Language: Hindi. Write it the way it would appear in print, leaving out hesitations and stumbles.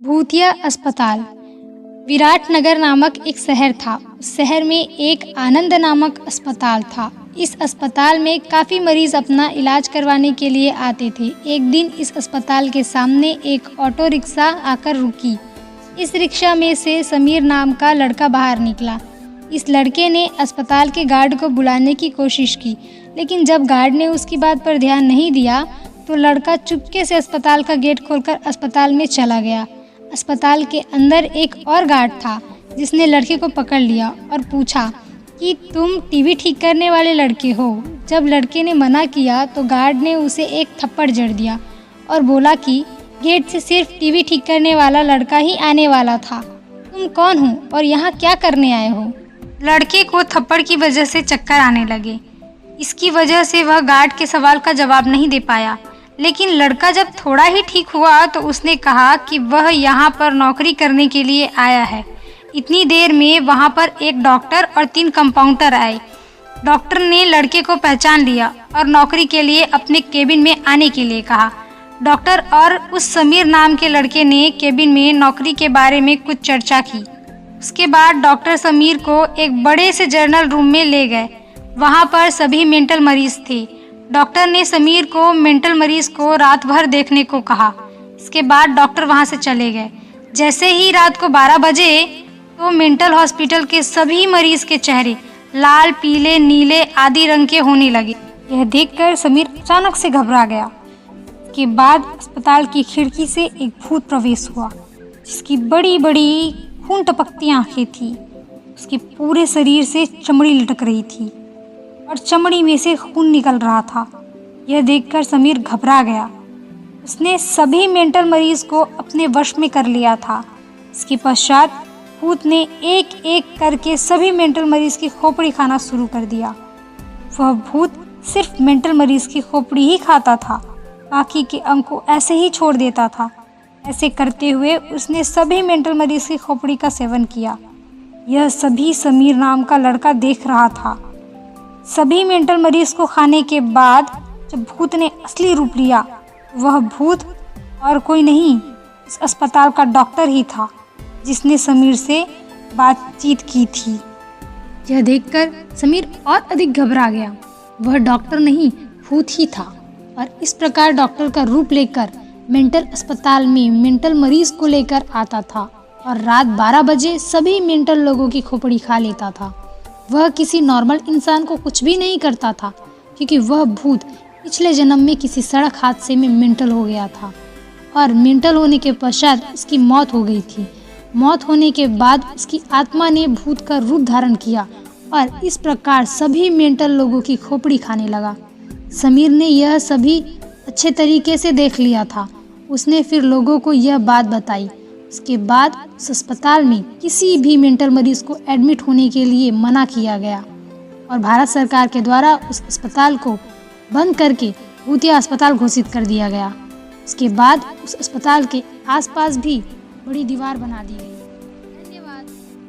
भूतिया अस्पताल। विराटनगर नामक एक शहर था। उस शहर में एक आनंद नामक अस्पताल था। इस अस्पताल में काफ़ी मरीज अपना इलाज करवाने के लिए आते थे। एक दिन इस अस्पताल के सामने एक ऑटो रिक्शा आकर रुकी। इस रिक्शा में से समीर नाम का लड़का बाहर निकला। इस लड़के ने अस्पताल के गार्ड को बुलाने की कोशिश की, लेकिन जब गार्ड ने उसकी बात पर ध्यान नहीं दिया तो लड़का चुपके से अस्पताल का गेट खोलकर अस्पताल में चला गया। अस्पताल के अंदर एक और गार्ड था जिसने लड़के को पकड़ लिया और पूछा कि तुम टीवी ठीक करने वाले लड़के हो। जब लड़के ने मना किया तो गार्ड ने उसे एक थप्पड़ जड़ दिया और बोला कि गेट से सिर्फ टीवी ठीक करने वाला लड़का ही आने वाला था। तुम कौन हो और यहाँ क्या करने आए हो? लड़के को थप्पड़ की वजह से चक्कर आने लगे। इसकी वजह से वह गार्ड के सवाल का जवाब नहीं दे पाया। लेकिन लड़का जब थोड़ा ही ठीक हुआ तो उसने कहा कि वह यहाँ पर नौकरी करने के लिए आया है। इतनी देर में वहाँ पर एक डॉक्टर और 3 कंपाउंडर आए। डॉक्टर ने लड़के को पहचान लिया और नौकरी के लिए अपने केबिन में आने के लिए कहा। डॉक्टर और उस समीर नाम के लड़के ने केबिन में नौकरी के बारे में कुछ चर्चा की। उसके बाद डॉक्टर समीर को एक बड़े से जर्नल रूम में ले गए। वहाँ पर सभी मेंटल मरीज थे। डॉक्टर ने समीर को मेंटल मरीज को रात भर देखने को कहा। इसके बाद डॉक्टर वहां से चले गए। जैसे ही रात को 12 बजे तो मेंटल हॉस्पिटल के सभी मरीज के चेहरे लाल, पीले, नीले आदि रंग के होने लगे। यह देखकर समीर अचानक से घबरा गया। के बाद अस्पताल की खिड़की से एक भूत प्रवेश हुआ जिसकी बड़ी बड़ी खून टपकती आंखें थी। उसके पूरे शरीर से चमड़ी लटक रही थी और चमड़ी में से खून निकल रहा था। यह देखकर समीर घबरा गया। उसने सभी मेंटल मरीज को अपने वश में कर लिया था। इसके पश्चात भूत ने एक एक करके सभी मेंटल मरीज की खोपड़ी खाना शुरू कर दिया। वह भूत सिर्फ मेंटल मरीज की खोपड़ी ही खाता था, बाकी के अंग को ऐसे ही छोड़ देता था। ऐसे करते हुए उसने सभी मेंटल मरीज की खोपड़ी का सेवन किया। यह सभी समीर नाम का लड़का देख रहा था। सभी मेंटल मरीज को खाने के बाद जब भूत ने असली रूप लिया, वह भूत और कोई नहीं, इस अस्पताल का डॉक्टर ही था जिसने समीर से बातचीत की थी। यह देखकर समीर और अधिक घबरा गया। वह डॉक्टर नहीं, भूत ही था और इस प्रकार डॉक्टर का रूप लेकर मेंटल अस्पताल में मेंटल मरीज को लेकर आता था और रात 12 बजे सभी मेंटल लोगों की खोपड़ी खा लेता था। वह किसी नॉर्मल इंसान को कुछ भी नहीं करता था, क्योंकि वह भूत पिछले जन्म में किसी सड़क हादसे में मेंटल हो गया था और मेंटल होने के पश्चात उसकी मौत हो गई थी। मौत होने के बाद उसकी आत्मा ने भूत का रूप धारण किया और इस प्रकार सभी मेंटल लोगों की खोपड़ी खाने लगा। समीर ने यह सभी अच्छे तरीके से देख लिया था। उसने फिर लोगों को यह बात बताई। उसके बाद उस अस्पताल में किसी भी मेंटल मरीज को एडमिट होने के लिए मना किया गया और भारत सरकार के द्वारा उस अस्पताल को बंद करके भूतिया अस्पताल घोषित कर दिया गया। उसके बाद उस अस्पताल के आसपास भी बड़ी दीवार बना दी गई।